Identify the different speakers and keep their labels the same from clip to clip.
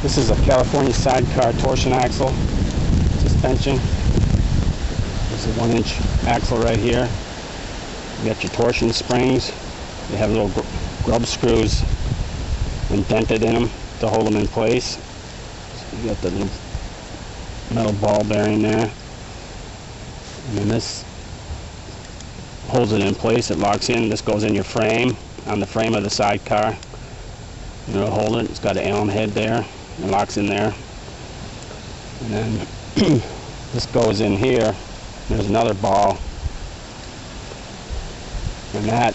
Speaker 1: This is a California Sidecar Torsion axle suspension. This is a 1-inch axle right here. You got your torsion springs. They have little grub screws indented in them to hold them in place. So you got the little metal ball bearing there. And then this holds it in place. It locks in. This goes in your frame, on the frame of the sidecar. It'll hold it. It's got an Allen head there. It locks in there. And then this goes in here. There's another ball. And that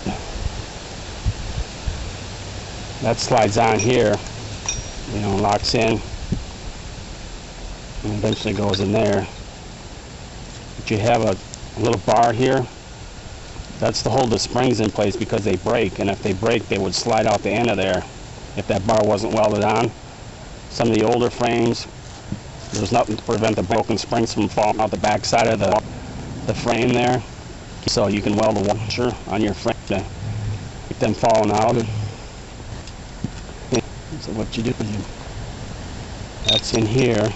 Speaker 1: slides on here, locks in, and eventually goes in there. But you have a little bar here. That's to hold the springs in place because they break, and if they break, they would slide out the end of there if that bar wasn't welded on. Some of the older frames, there's nothing to prevent the broken springs from falling out the back side of the frame there. So you can weld a washer on your frame to keep them falling out. So what you do is that's in here,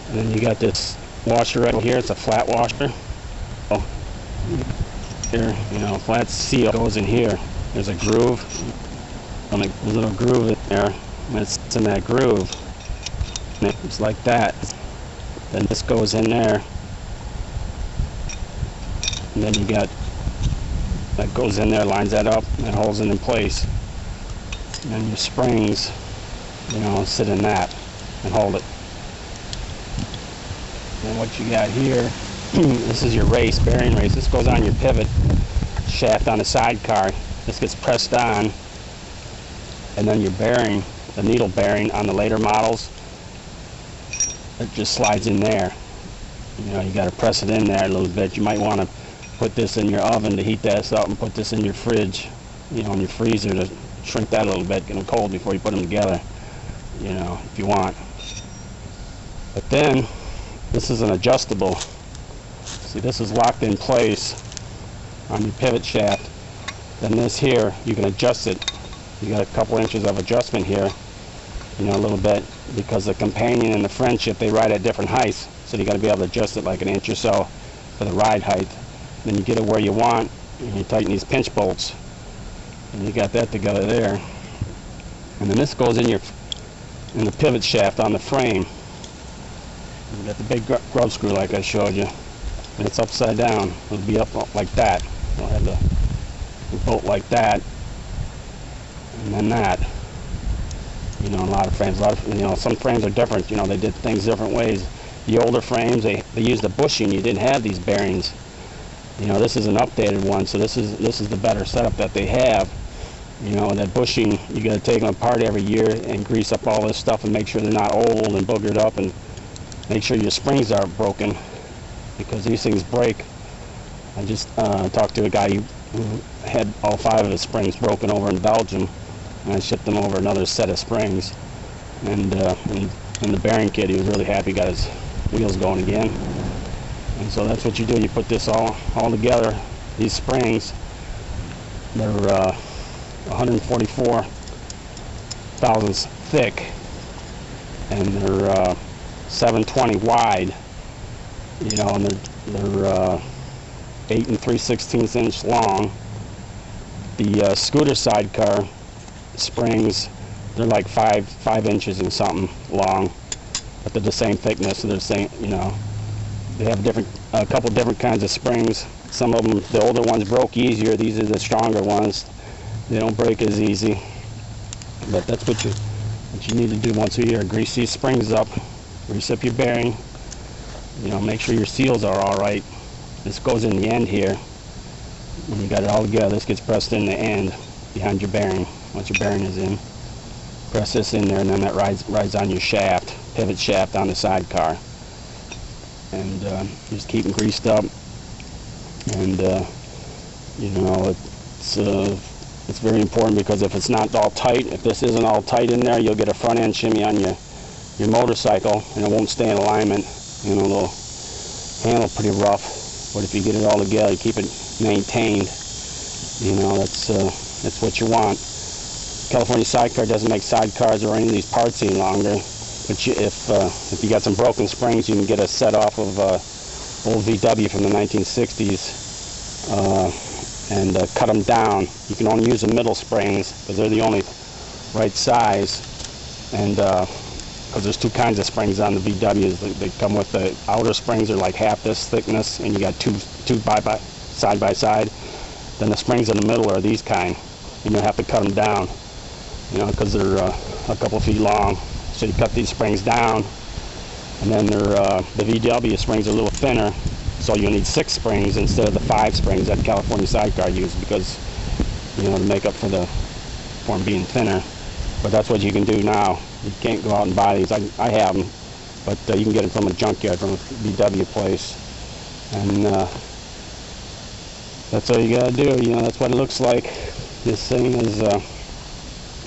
Speaker 1: and then you got this washer right here. It's a flat washer. So here, flat seal goes in here. There's a groove, a little groove in there, and it's in that groove. And it's like that. Then this goes in there. And then you got that goes in there, lines that up, and holds it in place. And then your springs, sit in that and hold it. And what you got here, this is your bearing race. This goes on your pivot shaft on the sidecar. This gets pressed on, and then your bearing, the needle bearing on the later models, it just slides in there. You got to press it in there a little bit. You might want to put this in your oven to heat that up, and put this in your fridge, in your freezer to shrink that a little bit, get them cold before you put them together, if you want. But then this is an adjustable. See, this is locked in place on your pivot shaft. Then this here, you can adjust it. You got a couple inches of adjustment here, a little bit, because the companion and the friendship, they ride at different heights, so you got to be able to adjust it like an inch or so for the ride height. Then you get it where you want, and you tighten these pinch bolts, and you got that together there. And then this goes in the pivot shaft on the frame. You got the big grub screw like I showed you, and it's upside down. It'll be up like that. You'll have the bolt like that, and then that. A lot of frames, some frames are different. They did things different ways. The older frames, they used the bushing. You didn't have these bearings. This is an updated one, so this is the better setup that they have. That bushing, you got to take them apart every year and grease up all this stuff and make sure they're not old and boogered up, and make sure your springs aren't broken, because these things break. I just talked to a guy who had all 5 of his springs broken over in Belgium, and I shipped him over another set of springs. And the bearing kit, he was really happy, got his wheels going again. And so that's what you do. You put this all together. These springs, they're 144 thousandths thick, and they're 720 wide. And they're 8 3/16 inch long. The scooter sidecar springs, they're like 5 inches and something long, but they're the same thickness. So they're the same. They have a couple different kinds of springs. Some of them, the older ones, broke easier. These are the stronger ones. They don't break as easy. But that's what you need to do once a year. Grease these springs up, grease up your bearing. Make sure your seals are all right. This goes in the end here. When you got it all together, this gets pressed in the end behind your bearing. Once your bearing is in, press this in there, and then that rides on your shaft, pivot shaft on the sidecar. And just keep them greased up. And it's very important, because if it's not all tight, if this isn't all tight in there, you'll get a front end shimmy on your motorcycle, and it won't stay in alignment. It'll handle pretty rough. But if you get it all together, keep it maintained, that's what you want. California Sidecar doesn't make sidecars or any of these parts any longer. But if you got some broken springs, you can get a set off of old VW from the 1960s and cut them down. You can only use the middle springs because they're the only right size. And because there's two kinds of springs on the VWs. They come with the outer springs are like half this thickness, and you got two side by side. Then the springs in the middle are these kind, and you'll have to cut them down, because they're a couple feet long. So you cut these springs down, and then the VW springs are a little thinner, so you'll need 6 springs instead of the 5 springs that California Sidecar used, because to make up for them being thinner. But that's what you can do now. You can't go out and buy these. I have them, but you can get them from a junkyard, from a VW place, and that's all you gotta do. That's what it looks like. This thing is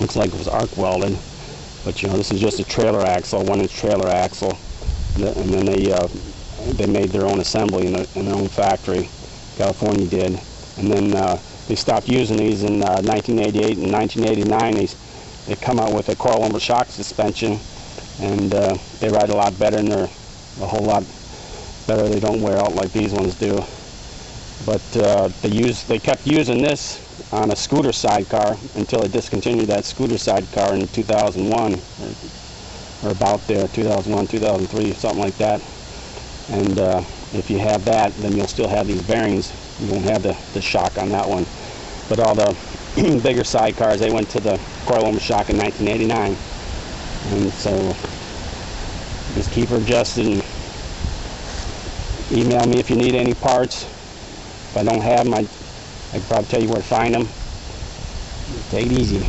Speaker 1: looks like it was arc welded, but this is just a trailer axle, 1-inch trailer axle, and then they made their own assembly in their own factory. California did, and then they stopped using these in 1988 and 1989. They come out with a coil lumbar shock suspension, and they ride a lot better, and they're a whole lot better. They don't wear out like these ones do. But they kept using this on a scooter sidecar until they discontinued that scooter sidecar in 2001, or about there, 2001, 2003, something like that. And if you have that, then you'll still have these bearings. You won't have the shock on that one. But all the bigger sidecars, they went to the coil lumbar shock in 1989. And so just keep her adjusted, and email me if you need any parts. If I don't have them, I can probably tell you where to find them. Take it easy.